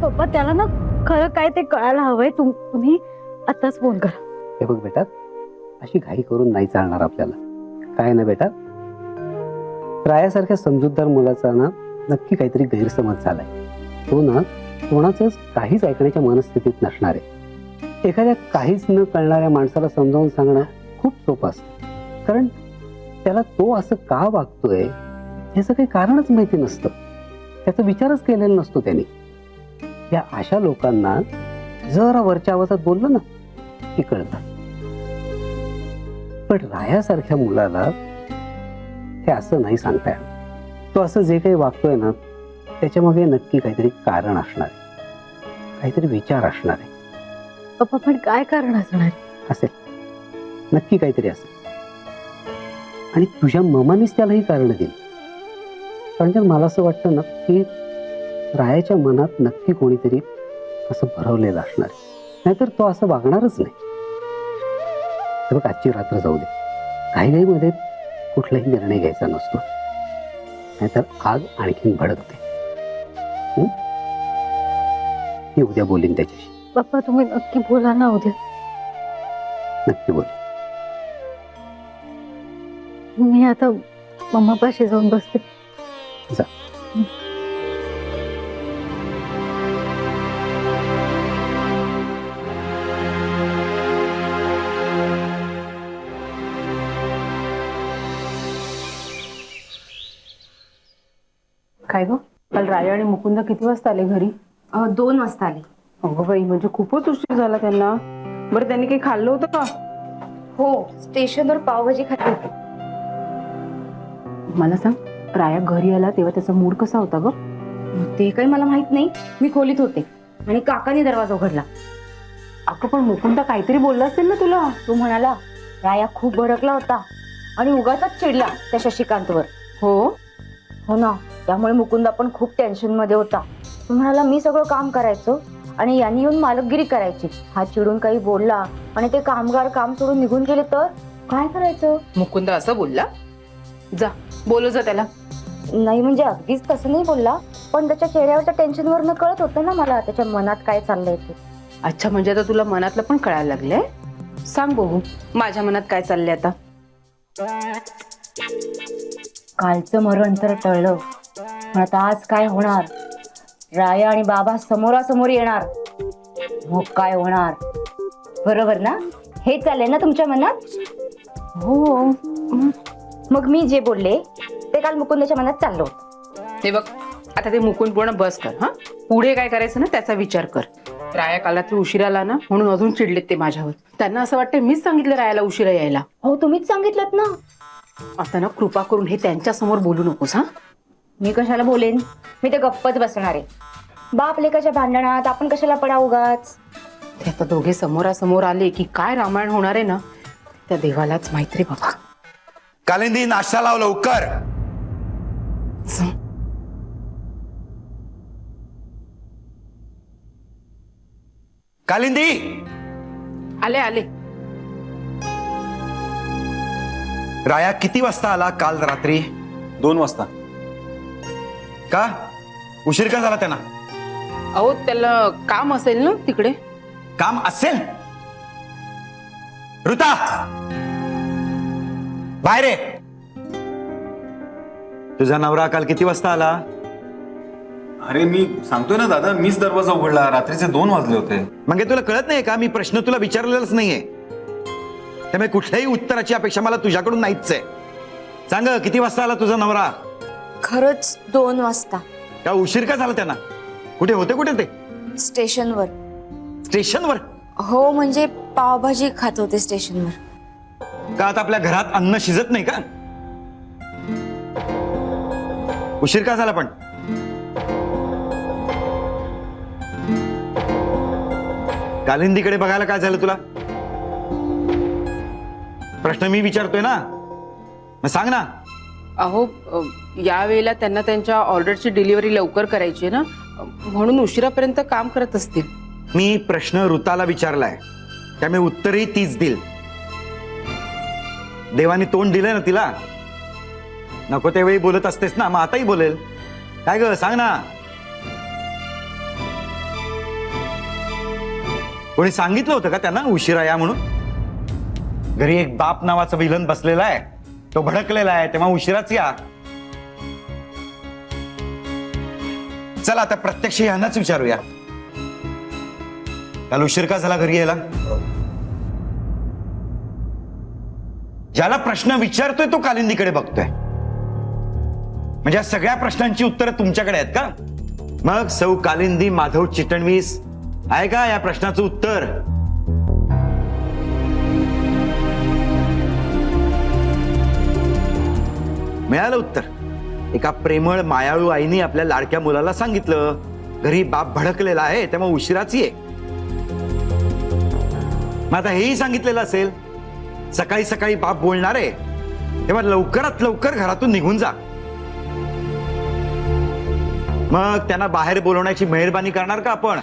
पप्पा त्याला ना खरं काय ते कळायला हवंय. तुम्ही आताच फोन करा. हे बघ बेटा, अशी घाई करून नाही चालणार आपल्याला. काय ना बेटा, रायासारख्या समजूतदार मुलाचा ना नक्की काहीतरी गैरसमज झालाय. तो ना कोणाचंच काहीच ऐकण्याच्या मनस्थितीत नसणार आहे. एखाद्या काहीच न कळणाऱ्या माणसाला समजावून सांगणं खूप सोपं असतं, कारण त्याला तो असं का वागतोय याचं काही कारणच माहिती नसतं. त्याचा विचारच केलेला नसतो त्याने. या अशा लोकांना जरा वरच्या आवाजात बोललं ना की कळतं. पण रायासारख्या मुलाला हे असं नाही सांगता येणार. तो असं जे काही वागतोय ना त्याच्यामागे नक्की काहीतरी कारण असणार आहे, काहीतरी विचार असणार आहे. पप्पा पण काय कारण असणार? असेल, नक्की काहीतरी असेल. आणि तुझ्या ममानेच त्याला ही कारण दिली. कारण मला असं वाटतं ना की रायाच्या मनात नक्की कोणीतरी असं भरवलेलं असणार आहे, नाहीतर तो असं वागणारच नाही. तर बघ, आजची रात्र जाऊ दे. घाईघाईमध्ये कुठलाही निर्णय घ्यायचा नसतो, नाहीतर आग आणखीन भडकते. मी उद्या बोलीन त्याच्याशी. पप्पा तुम्ही नक्की बोला ना उद्या. नक्की बोल. मी आता मम्मापाशी जाऊन बसते. जा. काय ग, काल राया आणि मुकुंद किती वाजता आले घरी? 2 वाजता आले. अगं बाई, म्हणजे खूपच उशीर झाला त्यांना. बरं, त्यांनी काही खाल्लं होतं का? हो, स्टेशनवर पावभाजी खाते होते. मला सांग, राया घरी आला तेव्हा त्याचा मूड कसा होता ग? ते काही मला माहित नाही. मी खोलीत होते आणि काकाने दरवाजा उघडला. अगं पण मुकुंद काहीतरी बोलला असेल ना तुला? तो म्हणाला राया खूप भडकला होता आणि उगाचच चिडला त्या शशिकांतवर. हो ना, त्यामुळे मुकुंदा पण खूप टेन्शन मध्ये होता. तो म्हणाला मी सगळं काम करायचो आणि यांनी येऊन मालकगिरी करायची. हा चिडून काही बोलला आणि ते कामगार काम सोडून निघून गेले तर काय करायचं? मुकुंद असं बोलला? जा बोलू जा त्याला. नाही म्हणजे अगदीच तसं नाही बोलला, पण त्याच्या चेहऱ्यावरच्या टेन्शनवर न कळत होतं ना मला त्याच्या मनात काय चाललंय ते. अच्छा, म्हणजे आता तुला मनातलं पण कळायला लागलंय. सांग बघू, माझ्या मनात काय चाललंय आता? कालचं मरण तर टळलं, पण आता आज काय होणार? राया आणि बाबा समोरासमोर येणार, मग काय होणार? बरोबर ना? हे चाललंय ना तुमच्या मनात? हो. मग मी जे बोलले ते काल मुकुंदाच्या मनात चाललं होतं. हे बघ, आता ते मुकुंद पूर्ण बस कर. हा, पुढे काय करायचं ना त्याचा विचार कर. राया काल रात्री उशिरा आला ना म्हणून अजून चिडलेत ते माझ्यावर. त्यांना असं वाटतं मीच सांगितलं रायाला उशिरा यायला. हो, तुम्हीच सांगितलं ना. आता ना कृपा करून हे त्यांच्या समोर बोलू नकोस. हा, मी कशाला बोलेन? मी तर गप्पच बसणार आहे. बाप लेकाच्या भांडणात आपण कशाला पडा उगाच? ते आता दोघे समोरासमोर आले की काय रामायण होणार आहे ना, त्या देवालाच माहित रे बाबा. कालिंदी, नाश्ता लाव लवकर. कालिंदी, आले आले. राया किती वाजता आला काल रात्री? 2 वाजता. का उशीर का झाला त्यांना? अहो, त्याला काम असेल ना तिकडे. काम असेल? ऋता, बाहेर ये. तुझा नवरा काल किती वाजता आला? अरे मी सांगतोय ना दादा, मीच दरवाजा उघडला. रात्रीचे 2 वाजले होते. मग तुला कळत नाही का? मी प्रश्न तुला विचारलेलाच नाहीये, त्यामुळे कुठल्याही उत्तराची अपेक्षा मला तुझ्याकडून नाहीच आहे. सांग, किती वाजता आला तुझा नवरा? खरंच 2 वाजता. का उशीर का झाला त्यांना? कुठे होते? कुठे ते? स्टेशनवर. स्टेशनवर? हो, म्हणजे पावभाजी खात होते स्टेशनवर. का आता आपल्या घरात अन्न शिजत नाही का? उशीर का झाला पण? कालिंदीकडे बघायला काय झालं तुला? प्रश्न मी विचारतोय ना, मग सांग ना. अहो, यावेळेला त्यांना त्यांच्या ऑर्डरची डिलिव्हरी लवकर करायची आहे ना, म्हणून उशिरापर्यंत काम करत असतील. मी प्रश्न ऋताला विचारलाय, त्यामुळे उत्तरही तीच देईल. देवाने तोंड दिलंय ना तिला. नको त्यावेळी बोलत असतेस ना, मग आताही बोलेल. काय ग, सांग ना. कोणी सांगितलं होतं का त्यांना उशिरा या म्हणून? घरी एक बाप नावाचा विलन बसलेला आहे, तो भडकलेला आहे, तेव्हा उशिराच या. चला आता प्रत्यक्ष यांनाच विचारूया, काल उशीर का झाला घरी यायला? ज्याला प्रश्न विचारतोय तो कालिंदीकडे बघतोय. म्हणजे या सगळ्या प्रश्नांची उत्तरं तुमच्याकडे आहेत का? मग सौ कालिंदी माधव चिटणवीस आहे का या प्रश्नाचं उत्तर? मिळालं उत्तर. एका प्रेमळ मायाळू आईने आपल्या लाडक्या मुलाला सांगितलं, घरी बाप भडकलेला आहे तेव्हा उशिराच ये. मग आता हेही सांगितलेलं असेल, सकाळी सकाळी बाप बोलणार आहे तेव्हा लवकरात लवकर घरातून निघून जा. मग त्यांना बाहेर बोलवण्याची मेहरबानी करणार का आपण?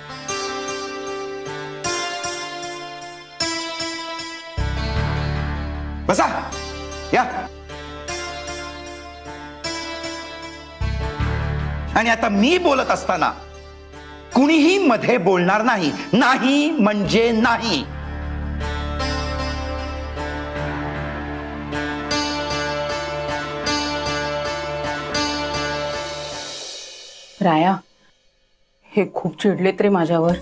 बसा, या. आणि आता मी बोलत असताना कुणीही मध्ये बोलणार नाही. नाही म्हणजे नाही. राया, हे खूप चिडलेत रे माझ्यावर.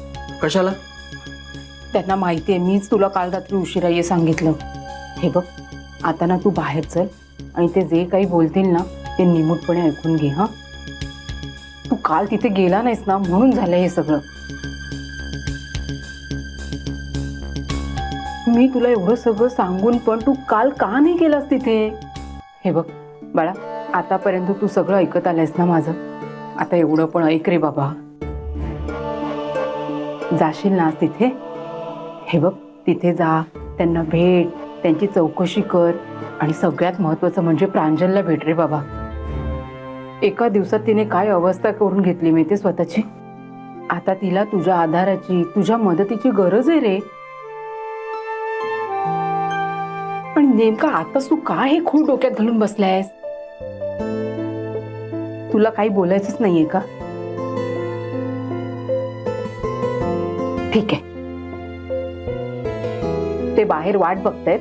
कशाला? त्यांना माहितीये मीच तुला काल रात्री उशिरा ये सांगितलं. हे बघ, आता ना तू बाहेर चल आणि ते जे काही बोलतील ना ते निमूटपणे ऐकून घे. हा, तू काल तिथे गेला नाहीस ना म्हणून झालंय हे सगळं. मी तुला एवढं सगळं सांगून पण तू काल का नाही गेलास तिथे? हे बघ बाळा, आतापर्यंत तू सगळं ऐकत आलायस ना माझं, आता एवढं पण ऐक रे बाबा. जाशील ना तिथे? हे बघ, तिथे जा, त्यांना भेट, त्यांची चौकशी कर आणि सगळ्यात महत्वाचं म्हणजे प्रांजलला भेट रे बाबा. एका दिवसात तिने काय अवस्था करून घेतली माहिती स्वतःची. आता तिला तुझ्या आधाराची, तुझ्या मदतीची गरज आहे रे. पण नेमका आताच तू का हे खूप डोक्यात घालून बसलायस? तुला काही बोलायचंच नाहीये का? ठीक आहे, ते बाहेर वाट बघतायत,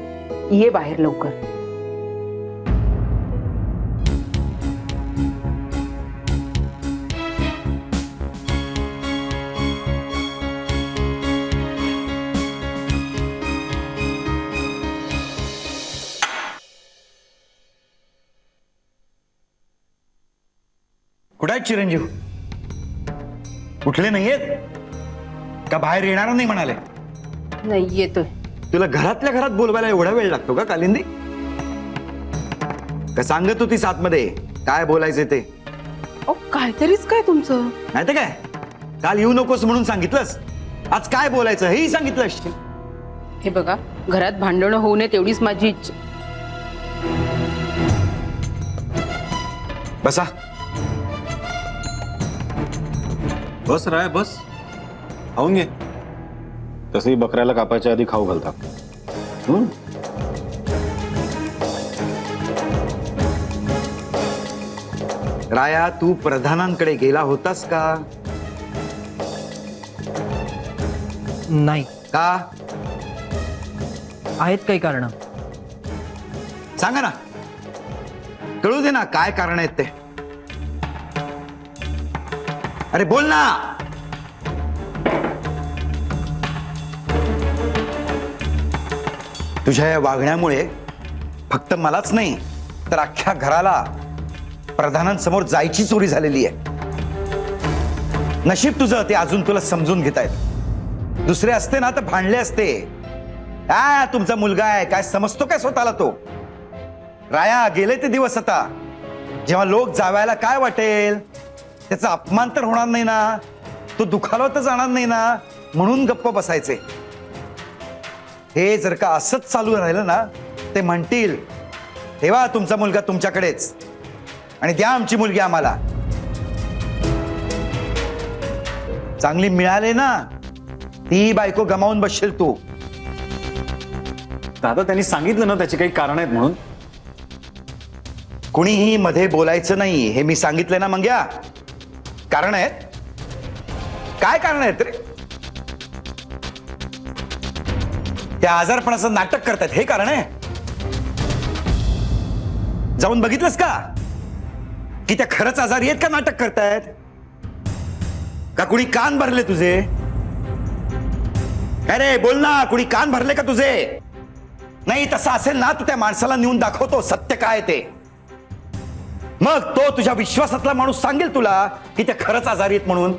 ये बाहेर लवकर. कुठे आहेत चिरंजीव? उठले नाहीयेत का? बाहेर येणार नाही म्हणाले? नाही, येतोय. तुला घरातल्या घरात बोलवायला एवढा वेळ लागतो का कालिंदी? का सांगत होतीस आतमध्ये काय बोलायचे ते? काहीतरीच काय तुमचं? नाही तर काय, काल येऊ नकोस म्हणून सांगितलंस, आज काय बोलायचं हेही सांगितलं असशील. हे बघा, घरात भांडणं होऊ नये तेवढीच माझी इच्छा. बसा. बस राय, बस, खाऊन घे. तसंही बकऱ्याला कापायच्या आधी खाऊ घालतात. राया, तू प्रधानांकडे गेला होतास का? नाही. का? आहेत काही कारण. सांगा ना, कळू दे ना काय कारण आहेत ते. अरे बोल ना. तुझ्या या वागण्यामुळे फक्त मलाच नाही तर अख्ख्या घराला प्रधानांसमोर जायची चोरी झालेली आहे. नशीब तुझं ते अजून तुला समजून घेतायत. दुसरे असते ना तर भांडले असते. काय तुमचा मुलगा आहे काय समजतो काय स्वतःला तो? राया, गेले ते दिवस आता जेव्हा लोक जावायला काय वाटेल, त्याचा अपमान तर होणार नाही ना, तो दुखावला तर जाणार नाही ना, म्हणून गप्प बसायचे. हे जर का असंच चालू राहिलं ना, ते म्हणतील ठेवा तुमचा मुलगा तुमच्याकडेच आणि द्या आमची मुलगी आम्हाला. चांगली मिळाले ना, ती बायको गमावून बसशील तू. दादा, त्यांनी सांगितलं ना त्याची काही कारण आहेत म्हणून. कुणीही मध्ये बोलायचं नाही हे मी सांगितलंय ना मंग्या. कारण आहेत? काय कारण आहेत रे? त्या आजारपणाचं नाटक करतायत हे कारण आहे. जाऊन बघितलंस का की त्या खरंच आजारी आहेत का नाटक करतायत? का कुणी कान भरले तुझे? अरे बोल ना, कुणी कान भरले का तुझे? नाही तसं असेल ना तू त्या माणसाला नेऊन दाखवतो सत्य काय ते. मग तो तुझ्या विश्वासातला माणूस सांगेल तुला की ते खरंच आजारी आहेत म्हणून.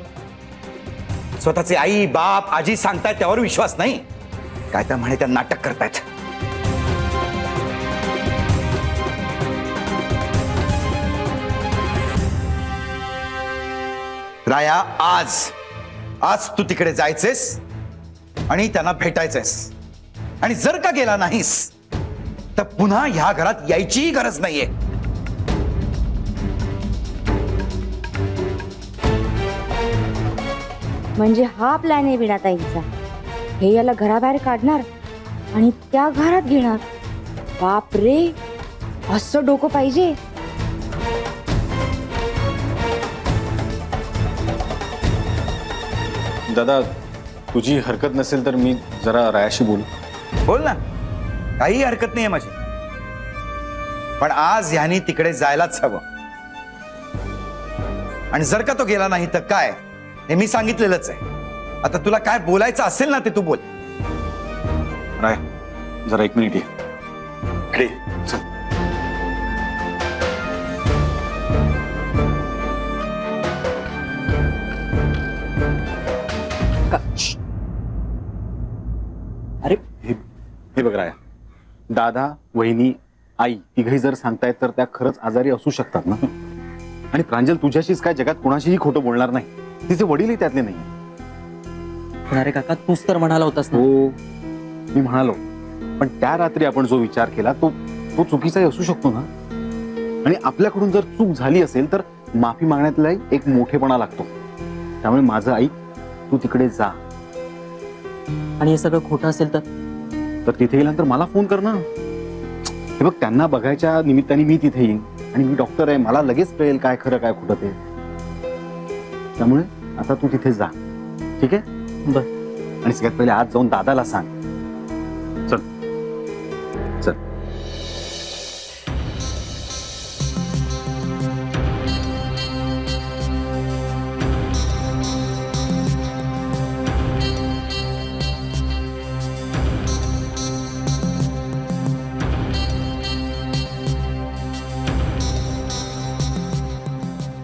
स्वतःचे आई बाप आजी सांगतायत त्यावर विश्वास नाही. काय तर म्हणे त्या नाटक करतायत. राया, आज तू तिकडे जायचेस आणि त्यांना भेटायचंस. आणि जर का गेला नाहीस तर पुन्हा ह्या घरात यायचीही गरज नाहीये. म्हणजे हा प्लॅन आहे वीणाताईंचा. हे याला घराबाहेर काढणार आणि त्या घरात घेणार. बाप रे, असं डोकं पाहिजे. दादा तुझी हरकत नसेल तर मी जरा रायाशी बोलू. बोल ना, काही हरकत नाहीये माझी. पण आज ह्यानी तिकडे जायलाच हवं. आणि जर का तो गेला नाही तर काय, हे मी सांगितलेलंच आहे. आता तुला काय बोलायचं असेल ना ते तू बोल. राय जरा 1 मिनिट ये. इकडे. चल. अरे हे बघ राया, दादा वहिनी आई तिघही जर सांगतायत तर त्या खरंच आजारी असू शकतात ना. आणि प्रांजल तुझ्याशीच काय जगात कोणाशीही खोटं बोलणार नाही. तिचे वडीलही त्यातले नाही. पण अरे काका, तूच तर म्हणाला होतास ना. हो मी म्हणालो, पण त्या रात्री आपण जो विचार केला तो चुकीचाही असू शकतो ना. आणि आपल्याकडून जर चूक झाली असेल तर माफी मागण्यातला एक मोठेपणा लागतो. त्यामुळे माझं आई, तू तिकडे जा. आणि हे सगळं खोटं असेल तर तिथे गेल्यानंतर मला फोन कर ना. हे बघ, त्यांना बघायच्या निमित्ताने मी तिथे येईन आणि मी डॉक्टर आहे, मला लगेच कळेल काय खरं काय खोटं ते. त्यामुळे आता तू तिथे जा, ठीक आहे? बर. आणि सगळ्यात पहिले आज जाऊन दादाला सांग. चल चल.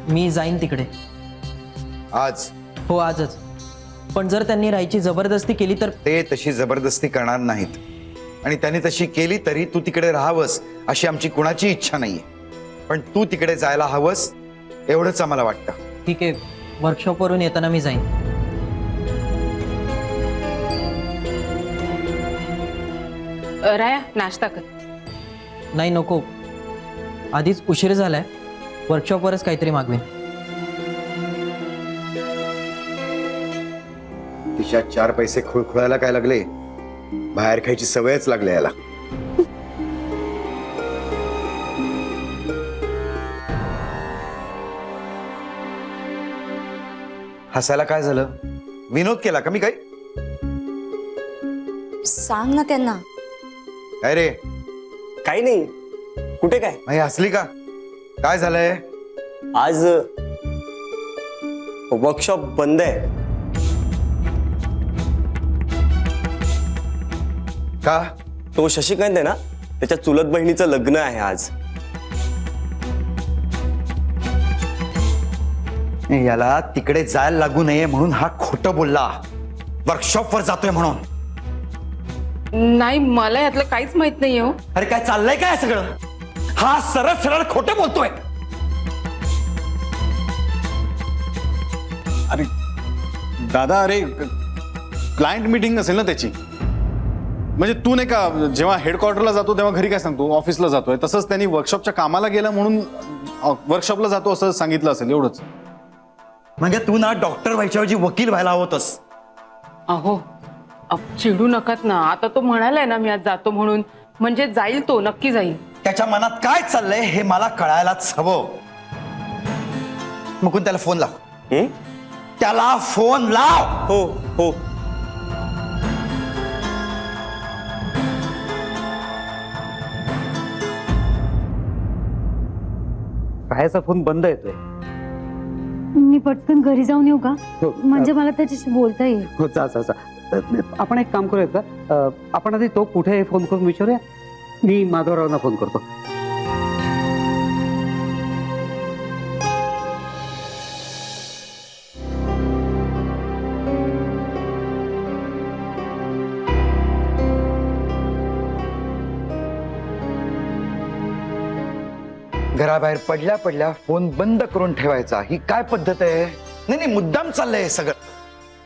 मी जाईन तिकडे. आज हो आजच. पण जर त्यांनी राहायची जबरदस्ती केली तर? ते तशी जबरदस्ती करणार नाहीत. आणि त्यांनी तशी केली तरी तू तिकडे राहावंस अशी आमची कुणाची इच्छा नाहीये. पण तू तिकडे जायला हवंस एवढंच आम्हाला वाटतं. ठीक आहे, वर्कशॉपवरून येताना मी जाईन. राया नाश्ता कर. नाही नको, आधीच उशीर झालाय. वर्कशॉपवरच काहीतरी मागवेन. तिच्या 4 पैसे खुळखुळायला काय लागले? बाहेर खायची सवयच लागली याला. हसायला काय झालं? विनोद केला का मी काही? सांग ना त्यांना. काय रे, काही नाही. कुठे काय? नाही हसली का? काय झालंय? आज वर्कशॉप बंद आहे. का? तो शशिकांत आहे ना, त्याच्या चुलत बहिणीचं लग्न आहे आज. याला तिकडे जायला लागू नये म्हणून हा खोटं बोलला. वर्कशॉपवर जातोय म्हणून. नाही, मला यातलं काहीच माहित नाही हो. अरे काय चाललंय काय सगळं? हा सरळ सरळ खोटं बोलतोय. अरे दादा, अरे क्लायंट मीटिंग असेल ना त्याची. म्हणजे तू नाही का जेव्हा हेडक्वार्टरला जातो तेव्हा घरी काय सांगतो ऑफिसला जातोय, तसंच त्यांनी वर्कशॉपच्या कामाला गेला म्हणून वर्कशॉपला जातो असं सांगितलं असेल, एवढंच. म्हणजे तू ना डॉक्टर व्हायच्याऐवजी वकील व्हायला हवंतस. अहो चिडू नकात ना. आता तो म्हणालाय ना मी आज जातो म्हणून, म्हणजे जाईल तो, नक्की जाईल. त्याच्या मनात काय चाललंय हे मला कळायलाच हवं. मुकुंद त्याला फोन लाव. त्याला फोन लाव. हो हो. राहायचा फोन बंद येतोय. मी पटकन घरी जाऊन येऊ का? हो, म्हणजे मला त्याच्याशी बोलता येईल. हो, जा जा जा. आपण एक काम करूयात का, आपण आधी तो कुठे आहे फोन करून विचारूया. मी माधवरावांना फोन करतो. घराबाहेर पडल्या पडल्या फोन बंद करून ठेवायचा, ही काय पद्धत आहे? नाही नाही, मुद्दाम चाललंय हे सगळं.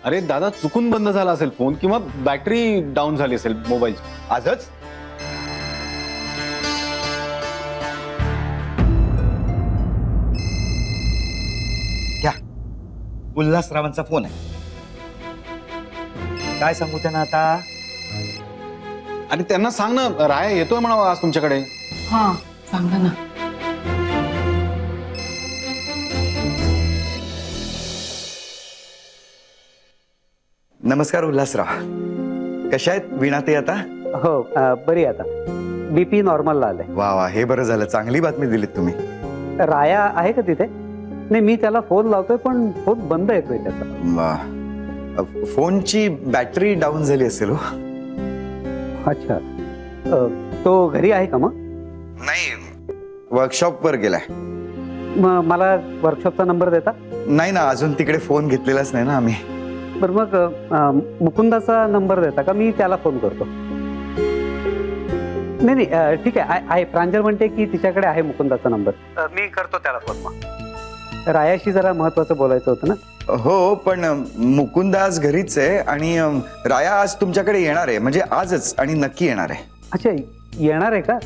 अरे दादा, चुकून बंद झाला असेल फोन किंवा बॅटरी डाऊन झाली असेल मोबाईलची. आजच घ्या, उल्हासरावांचा फोन आहे. काय सांगू त्यांना आता? आणि त्यांना सांग ना, राया येतोय म्हणावा आज तुमच्याकडे. हा सांगा ना. नमस्कार उल्हासराव, कशा आहेत वीणा ते आता? हो, बरी आहे आता. BP नॉर्मलला आलंय. वा वा, हे बरं झालं, चांगली बातमी दिलीत तुम्ही. राया आहे का तिथे? नाही, मी त्याला फोन लावतोय पण फोन बंद येतोय त्याचा. फोनची बॅटरी डाऊन झाली असेल हो. अच्छा, तो घरी आहे का मग? नाही, वर्कशॉप वर गेलाय. मग मला वर्कशॉपचा नंबर देता? नाही ना, अजून तिकडे फोन घेतलेलाच नाही ना आम्ही. बरं, मग मुकुंदाचा नंबर देता का? मी त्याला फोन करतो. नाही नाही, ठीक आहे. प्रांजल म्हणते की तिच्याकडे आहे मुकुंदाचा नंबर. मी करतो त्याला फोन. मग रायाशी जरा महत्वाचं बोलायचं होतं ना. हो, पण मुकुंद आज घरीच आहे आणि राया आज तुमच्याकडे येणार आहे, म्हणजे आजच, आणि नक्की येणार आहे. अच्छा, येणार आहे का?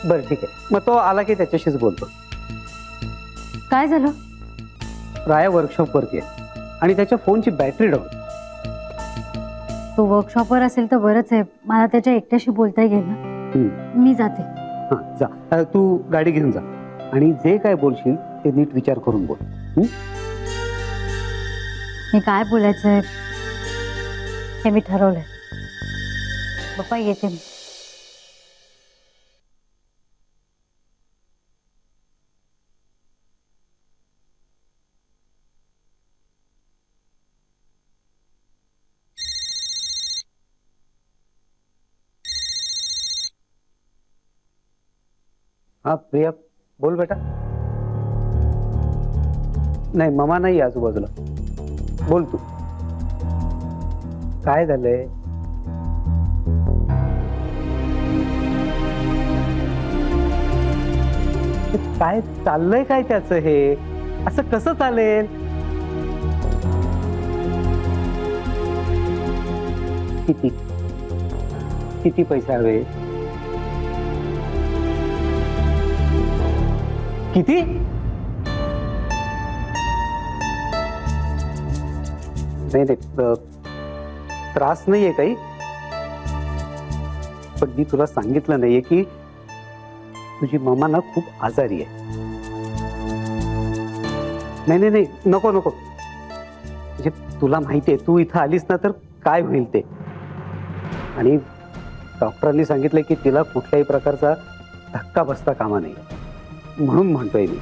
बरं, ठीक आहे. मग तो आला की त्याच्याशीच बोलतो. काय झालं? राया वर्कशॉपवरती आहे आणि त्याच्या फोनची बॅटरी डाऊन. तो वर्कशॉपवर असेल तर बरंच आहे, मला त्याच्या एकट्याशी बोलता येईल ना. मी जाते. हां, जा. तू गाडी घेऊन जा आणि जे काय बोलशील ते नीट विचार करून बोल. मी काय बोलायचंय हे मी ठरवलंय. पप्पा, येते मी. हा, प्रिया बोल बेटा. नाही, ममा नाही आजूबाजूला. बोल तू. काय झालंय? काय चाललंय काय त्याचं? हे असं कसं चालेल? किती किती पैसे हवे? किती? नाही नाही, त्रास नाहीये काही, पण मी तुला सांगितलं नाहीये की तुझी मम्मा ना खूप आजारी आहे. नाही नाही नाही, नको नको. म्हणजे तुला माहितीये, तू इथं आलीस ना तर काय होईल ते. आणि डॉक्टरांनी सांगितलंय की तिला कुठल्याही प्रकारचा धक्का बसता कामा नाही, म्हणून म्हणतोय मी.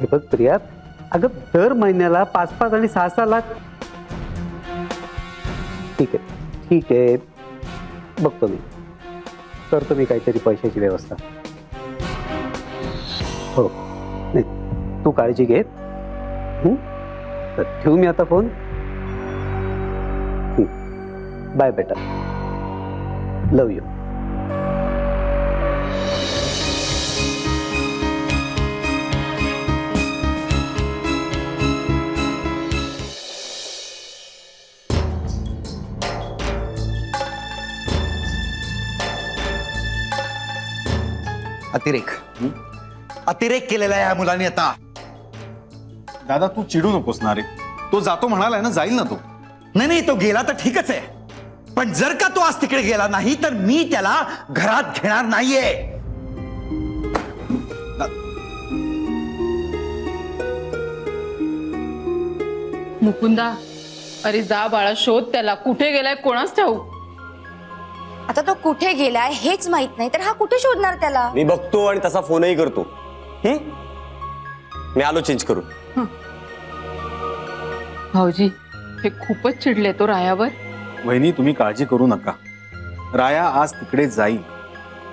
हे बघ प्रिया, अगं दर महिन्याला 5-5 आणि 6-6 लाख. ठीक आहे ठीक आहे, बघतो मी, करतो मी काहीतरी पैशाची व्यवस्था. हो, नाही तू काळजी घे. तर ठेवू मी आता फोन. बाय बेटा, लव यू. अतिरेक केलेला आहे या मुलांनी आता. दादा, तू चिडू नकोस ना रे. तो जातो म्हणालाय ना, जाईल ना तो. नाही नाही, तो गेला तर ठीकच आहे, पण जर का तो आज तिकडे गेला नाही तर मी त्याला घरात घेणार नाहीये. मुकुंदा, अरे जा बाळा, शोध त्याला, कुठे गेलाय कोणाच ठाऊ. आता तो कुठे गेलाय हेच माहित नाही तर हा कुठे शोधणार त्याला? मी बघतो आणि तसा फोनही करतो. मी आलो चेंज करून. भाऊजी हे खूपच चिडले तो रायावर. वहिनी तुम्ही काळजी करू नका. राया आज तिकडे जाईल.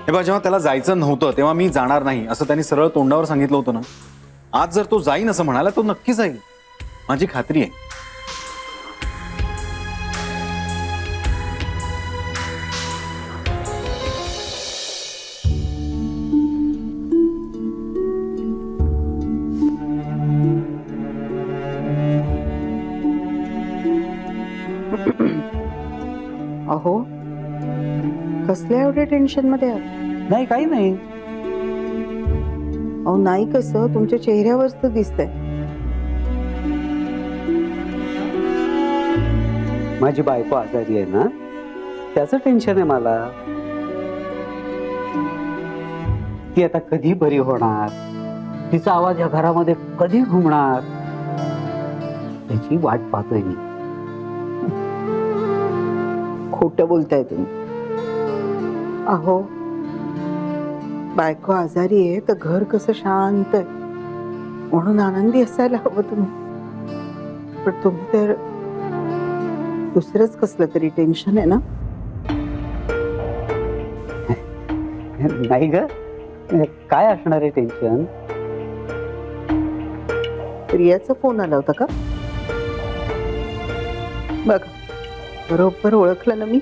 हे बघा, जेव्हा त्याला जायचं नव्हतं तेव्हा मी जाणार नाही असं त्यांनी सरळ तोंडावर सांगितलं होतं ना. आज जर तो जाईन असं म्हणाला तो नक्की जाईल, माझी खात्री आहे. अहो कसल्या एवढ्या टेन्शन मध्ये आहात? नाही, काही नाही. अहो नाही, कसं तुमच्या चेहऱ्यावरच तर दिसतंय. माझी बायको आजारी आहे ना, त्याचं टेन्शन आहे मला. ती आता कधी बरी होणार, तिचा आवाज या घरामध्ये कधी घुमणार, त्याची वाट पाहतोय मी. खोटं बोलताय तुम्ही. अहो बायको आजारी आहे तर घर कसं शांत आहे म्हणून आनंदी असायला हवं तुम्ही. पण तुम्ही तर दुसरंच कसलं तरी टेन्शन आहे ना. नाही ग, काय असणार आहे टेन्शन? प्रियाचा फोन आला होता का? बघा बरोबर ओळखलं ना मी.